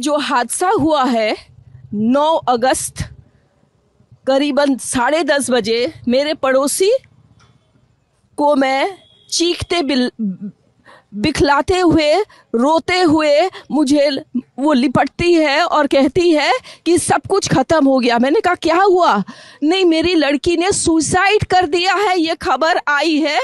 जो हादसा हुआ है 9 अगस्त करीबन 10:30 बजे, मेरे पड़ोसी को मैं चीखते बिखलाते हुए, रोते हुए मुझे वो लिपटती है और कहती है कि सब कुछ खत्म हो गया। मैंने कहा क्या हुआ? नहीं, मेरी लड़की ने सुसाइड कर दिया है, ये खबर आई है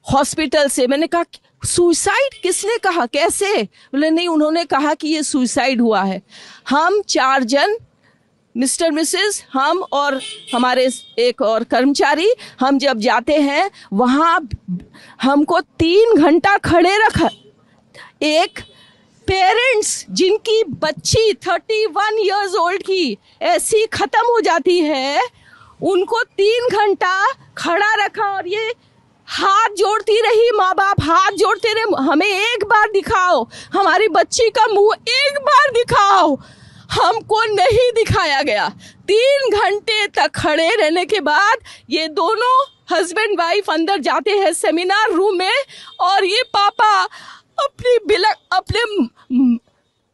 हॉस्पिटल से। मैंने कहा सुसाइड? किसने कहा, कैसे? बोले नहीं, उन्होंने कहा कि ये सुसाइड हुआ है। हम 4 जन, मिस्टर मिसेस, हम और हमारे एक और कर्मचारी, हम जब जाते हैं वहाँ हमको 3 घंटा खड़े रखा। एक पेरेंट्स जिनकी बच्ची 31 इयर्स ओल्ड की ऐसी खत्म हो जाती है, उनको 3 घंटा खड़ा रखा और ये हाथ जोड़ती रही। माँ बाप हाथ जोड़ते रहे, हमें एक बार दिखाओ, हमारी बच्ची का मुंह एक बार दिखाओ। हमको नहीं दिखाया गया। 3 घंटे तक खड़े रहने के बाद ये दोनों हस्बैंड वाइफ अंदर जाते हैं सेमिनार रूम में, और ये पापा अपने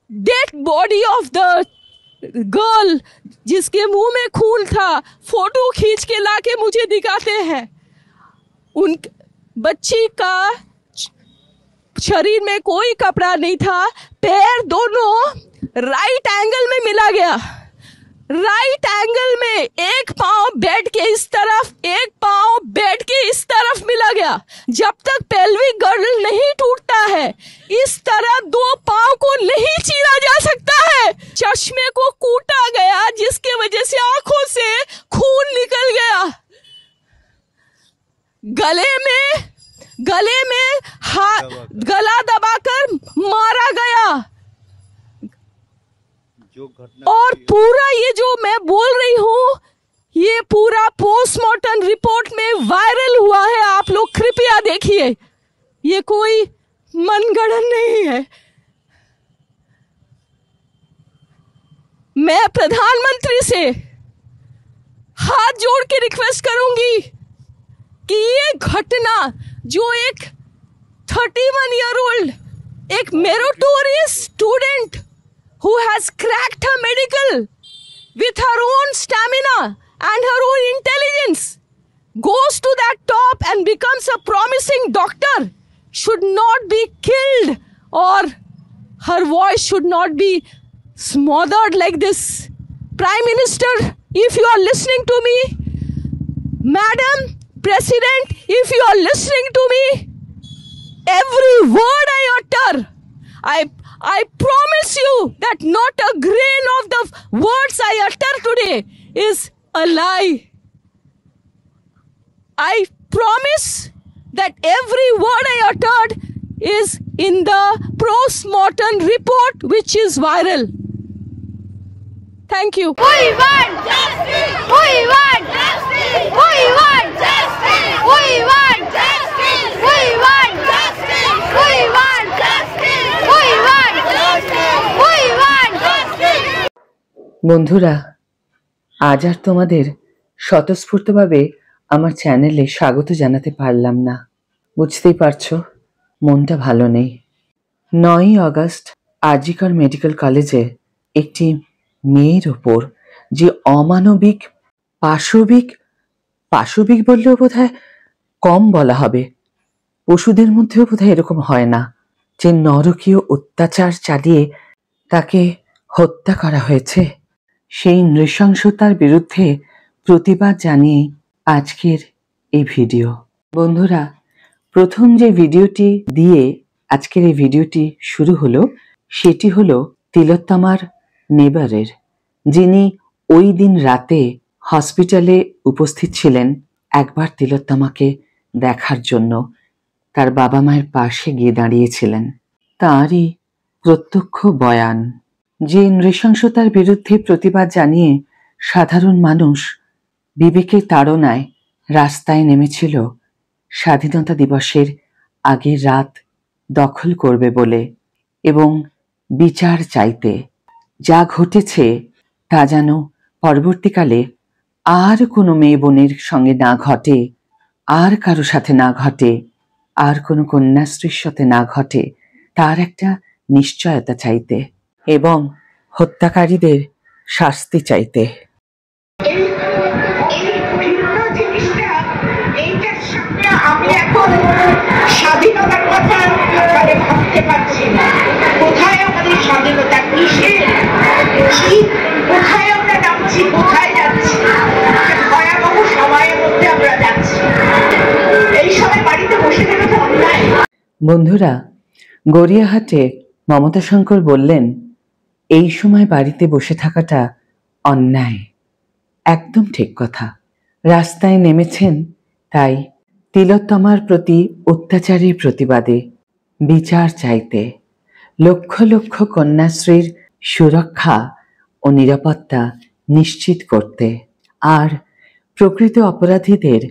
dead body of the girl जिसके मुंह में खून था, फोटो खींच के लाके मुझे दिखाते हैं। उन बच्ची का शरीर में कोई कपड़ा नहीं था, पैर दोनों राइट एंगल में मिला गया। राइट एंगल में एक पांव बेड के इस तरफ, एक पांव बेड के इस तरफ मिला गया। जब तक पेल्विक गर्डल नहीं टूटता है, इस तरह 2 पांव को नहीं चीरा जा सकता है। चश्मे को कूटा गया जिसके वजह से आंखों से खून निकल गया। गले में गला दबाकर मारा गया। और पूरा ये जो मैं बोल रही हूँ, ये पूरा पोस्टमार्टम रिपोर्ट में वायरल हुआ है। आप लोग कृपया देखिए, ये कोई मनगढ़ंत नहीं है। मैं प्रधानमंत्री से हाथ जोड़ के रिक्वेस्ट करूंगी कि ये घटना जो एक 31 ईयर ओल्ड, एक meritorious student who has cracked her medical with her own stamina and her own intelligence, goes to that top and becomes a promising doctor, should not be killed, or her voice should not be smothered like this. Prime Minister, if you are listening to me, Madam President, if you are listening to me, every word I utter, I promise you that not a grain of the words I utter today is a lie. I promise that every word I uttered is in the post-mortem report which is viral. Thank you. We want justice! We want justice! We want justice! We want justice! We want justice! We want justice! We want justice! We want justice! বন্ধুরা, আজ আর তোমাদের স্বতঃস্ফূর্তভাবে আমার চ্যানেলে স্বাগত জানাতে পারলাম না। বুঝতেই পারছো, মনটা ভালো নেই। 9ই আগস্ট আরজিকর মেডিকেল কলেজে একটি মেয়ের ওপর যে অমানবিক পাশবিক বললেও বোধহয় কম বলা হবে, পশুদের মধ্যেও বোধহয় এরকম হয় না, যে নরকীয় অত্যাচার চালিয়ে তাকে হত্যা করা হয়েছে, সেই নৃশংসতার বিরুদ্ধে প্রতিবাদ জানিয়ে আজকের এই ভিডিও। বন্ধুরা, প্রথম যে ভিডিওটি দিয়ে আজকের এই ভিডিওটি শুরু হলো, সেটি হলো তিলোত্তমার নেবারের, যিনি ওই দিন রাতে হসপিটালে উপস্থিত ছিলেন একবার তিলোত্তমাকে দেখার জন্য, তার বাবা মায়ের পাশে গিয়ে দাঁড়িয়েছিলেন। তাঁরই প্রত্যক্ষ বয়ান, যে নৃশংসতার বিরুদ্ধে প্রতিবাদ জানিয়ে সাধারণ মানুষ বিবেকের তাড়নায় রাস্তায় নেমেছিল স্বাধীনতা দিবসের আগের রাত দখল করবে বলে এবং বিচার চাইতে। যা ঘটেছে তা যেন পরবর্তীকালে আর কোনো মেয়ে বোনের সঙ্গে না ঘটে, আর কারো সাথে না ঘটে, আর কোনো কন্যাশ্রীর সাথে না ঘটে, তার একটা নিশ্চয়তা চাইতে। এবং হত্যাকারীদের শাস্তি চাইতে। আমি এখন স্বাধীনতার কথা ভাবতে পারছি না। কোথায় আমাদের স্বাধীনতা, কিসের, কোথায় আমরা নামছি, কোথায় যাচ্ছি? ভয়াবহ সময়ের মধ্যে আমরা যাচ্ছি। এই সময় বাড়িতে বসে থাকা তো অন্যায়। বন্ধুরা, গড়িয়াহাটে মমতা শঙ্কর বললেন, এই সময় বাড়িতে বসে থাকাটা অন্যায়। একদম ঠিক কথা। রাস্তায় নেমেছেন তাই তিলোত্তমার প্রতি অত্যাচারের প্রতিবাদে, বিচার চাইতে, লক্ষ লক্ষ কন্যাশ্রীর সুরক্ষা ও নিরাপত্তা নিশ্চিত করতে, আর প্রকৃত অপরাধীদের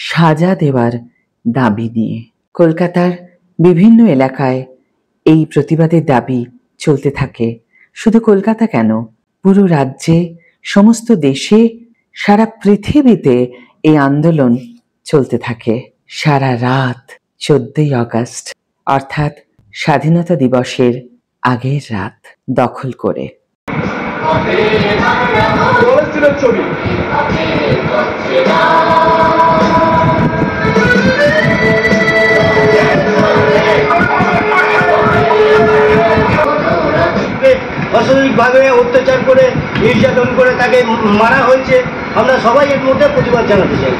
সাজা দেওয়ার দাবি নিয়ে। কলকাতার বিভিন্ন এলাকায় এই প্রতিবাদের দাবি চলতে থাকে। শুধু কলকাতা কেন, পুরো রাজ্যে, সমস্ত দেশে, সারা পৃথিবীতে এই আন্দোলন চলতে থাকে সারা রাত। 14ই আগস্ট অর্থাৎ স্বাধীনতা দিবসের আগের রাত দখল করে। অস্বাভাবিকভাবে অত্যাচার করে, নির্যাতন করে তাকে মারা হয়েছে। আমরা সবাই এর মধ্যে প্রতিবাদ জানাতে চাই।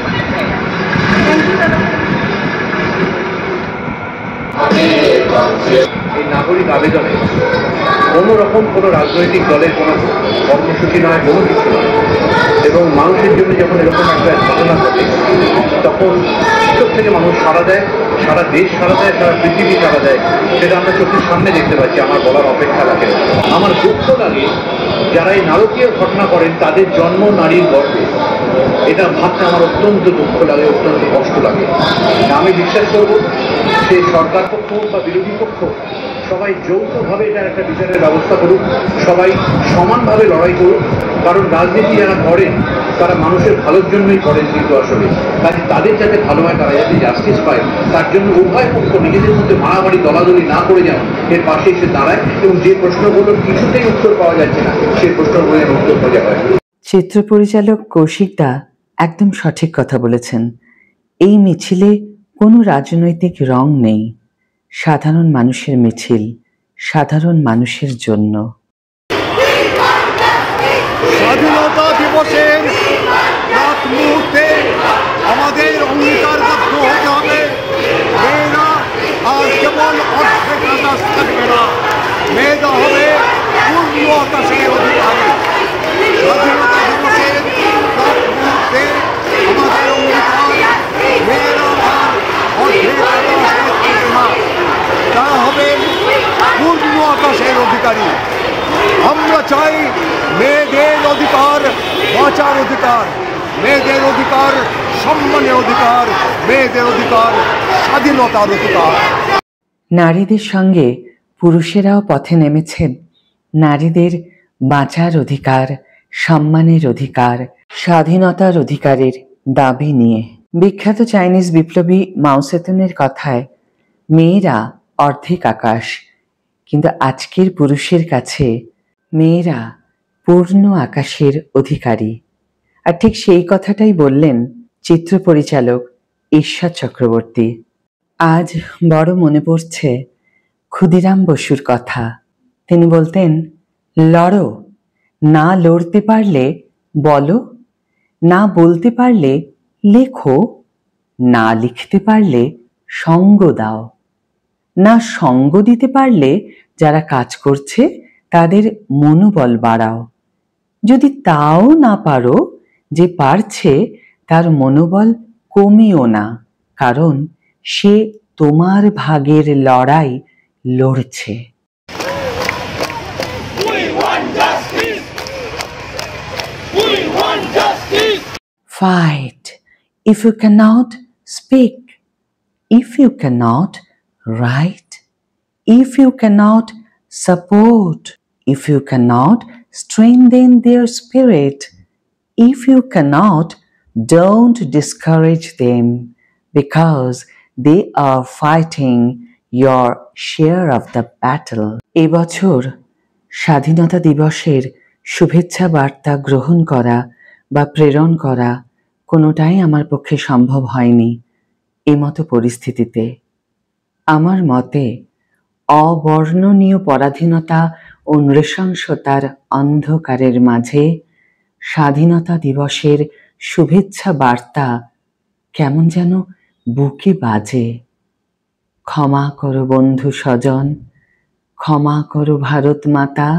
এই নাগরিক আবেদনে কোনো রকম কোনো রাজনৈতিক দলের কোনো কর্মসূচি নয়, কোনো কিছু নয়, এবং মানুষের জন্য যখন এরকম একটা ঘটনা ঘটে তখন চোখ থেকে মানুষ সাড়া দেয়, সারা দেশ সাড়া দেয়, সারা পৃথিবী সাড়া দেয়। সেটা আমরা চোখের সামনে দেখতে পাচ্ছি, আমার বলার অপেক্ষা রাখে। আমার দুঃখ লাগে যারা এই নারকীয় ঘটনা করেন তাদের জন্ম নারীর গর্ভে। এটা ভাবতে আমার অত্যন্ত দুঃখ লাগে, অত্যন্ত কষ্ট লাগে। আমি বিশ্বাস করব সে সরকার পক্ষ হোক বা বিরোধী পক্ষ, সবাই যৌথভাবে এটার একটা বিচারের ব্যবস্থা করুক, সবাই সমানভাবে লড়াই করুক। কারণ রাজনীতি যারা করেন তারা মানুষের ভালোর জন্যই করেন, কিন্তু আসলে কাজে তাদের যাতে ভালো হয়, তারা যাতে জাস্টিস পায়, তার জন্য উভয় পক্ষ নিজেদের মধ্যে মারামারি দলাদলি না করে যেন এর পাশে এসে দাঁড়ায়, এবং যে প্রশ্নগুলোর কিছুতেই উত্তর পাওয়া যাচ্ছে না সেই প্রশ্নগুলোর উত্তর খোঁজা হয়। চিত্র পরিচালক কৌশিক দা একদম সঠিক কথা বলেছেন। এই মিছিলে কোনো রাজনৈতিক রং নেই, সাধারণ মানুষের মিছিল, সাধারণ মানুষের জন্য। স্বাধীনতা দিবসের রাত মুহূর্তে আমাদের অঙ্গীকারবদ্ধ হতে হবে, মেয়েরা আর কেবল অর্ধেক আকাশ থাকবে না, মেয়েরা হবে পূর্ণ আকাশের অধিকারী। স্বাধীনতা দিবসের রাত মুহূর্তে আমাদের অঙ্গীকার, মেয়েরা আর অর্ধেক আকাশে থাকবে না, তারা হবে পূর্ণ আকাশের অধিকারী। আমরা চাই মেয়েদের অধিকার বাঁচার অধিকার, মেয়েদের অধিকার সম্মানের অধিকার, মেয়েদের অধিকার স্বাধীনতার অধিকার। নারীদের সঙ্গে পুরুষেরাও পথে নেমেছেন নারীদের বাঁচার অধিকার, সম্মানের অধিকার, স্বাধীনতার অধিকারের দাবি নিয়ে। বিখ্যাত চাইনিজ বিপ্লবী মাও সেতুংয়ের কথায় মেয়েরা অর্ধেক আকাশ, কিন্তু আজকের পুরুষের কাছে মেয়েরা পূর্ণ আকাশের অধিকারী। আর ঠিক সেই কথাটাই বললেন চিত্র পরিচালক ঈশ্বর চক্রবর্তী। আজ বড় মনে পড়ছে ক্ষুদিরাম বসুর কথা। তিনি বলতেন, লড়ো, না লড়তে পারলে বলো, না বলতে পারলে লেখো, না লিখতে পারলে সঙ্গ দাও, না সঙ্গ দিতে পারলে যারা কাজ করছে তাদের মনোবল বাড়াও, যদি তাও না পারো, যে পারছে তার মনোবল কমিও না, কারণ সে তোমার ভাগের লড়াই লড়ছে। Fight if you cannot speak, if you cannot write, if you cannot support, if you cannot strengthen their spirit, if you cannot, don't discourage them, because they are fighting your share of the battle. এবছর স্বাধীনতা দিবসের শুভেচ্ছা বার্তা গ্রহণ করা বা প্রেরণ করা কোনোটাই আমার পক্ষে সম্ভব হয়নি এমতো পরিস্থিতিতে। আমার মতে অবর্ণনীয় পরাধীনতা ও নৃশংসতার অন্ধকারের মাঝে স্বাধীনতা দিবসের শুভেচ্ছা বার্তা কেমন যেন বুকে বাজে। ক্ষমা করো বন্ধু স্বজন, ক্ষমা করো ভারত মাতা,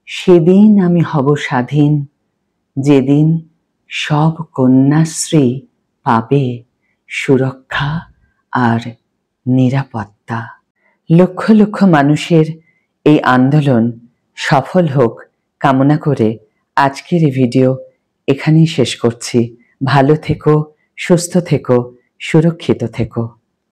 সেদিন আমি হব স্বাধীন, যেদিন সব কন্যাশ্রী পাবে সুরক্ষা আর নিরাপত্তা। লক্ষ লক্ষ মানুষের এই আন্দোলন সফল হোক কামনা করে আজকের এই ভিডিও এখানেই শেষ করছি। ভালো থেকো, সুস্থ থেকো, সুরক্ষিত থেকো।